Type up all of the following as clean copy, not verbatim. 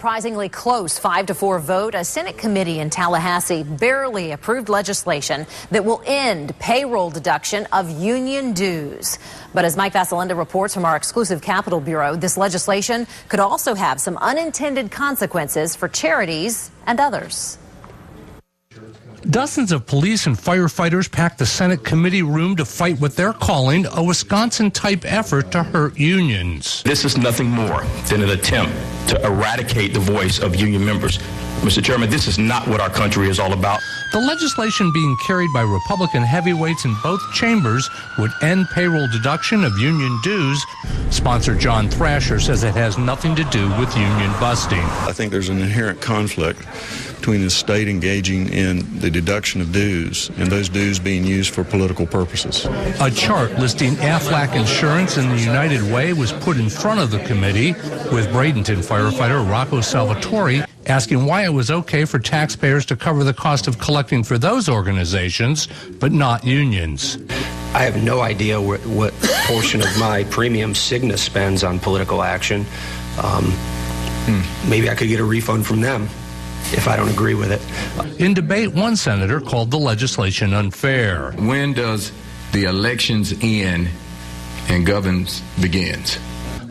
surprisingly close 5-4 vote, a Senate committee in Tallahassee barely approved legislation that will end payroll deduction of union dues. But as Mike Vasalinda reports from our exclusive Capitol Bureau, this legislation could also have some unintended consequences for charities and others. Dozens of police and firefighters packed the Senate committee room to fight what they're calling a Wisconsin-type effort to hurt unions. This is nothing more than an attempt to eradicate the voice of union members. Mr. Chairman, this is not what our country is all about. The legislation being carried by Republican heavyweights in both chambers would end payroll deduction of union dues. Sponsor John Thrasher says it has nothing to do with union busting. I think there's an inherent conflict between the state engaging in the deduction of dues and those dues being used for political purposes. A chart listing Aflac Insurance and the United Way was put in front of the committee, with Bradenton firefighter Rocco Salvatore asking why it was okay for taxpayers to cover the cost of collecting for those organizations, but not unions. I have no idea what portion of my premium Cigna spends on political action. Maybe I could get a refund from them if I don't agree with it. In debate, one senator called the legislation unfair. When does the elections end and governance begins?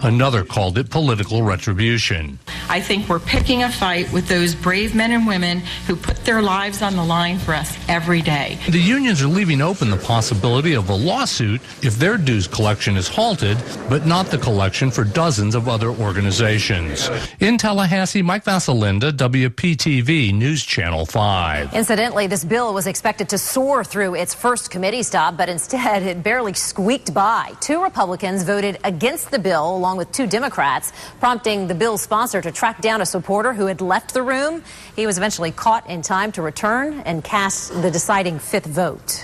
Another called it political retribution. I think we're picking a fight with those brave men and women who put their lives on the line for us every day. The unions are leaving open the possibility of a lawsuit if their dues collection is halted, but not the collection for dozens of other organizations. In Tallahassee, Mike Vasalinda, WPTV News Channel 5. Incidentally, this bill was expected to soar through its first committee stop, but instead it barely squeaked by. 2 Republicans voted against the bill, along with 2 Democrats, prompting the bill's sponsor to track down a supporter who had left the room. He was eventually caught in time to return and cast the deciding 5th vote.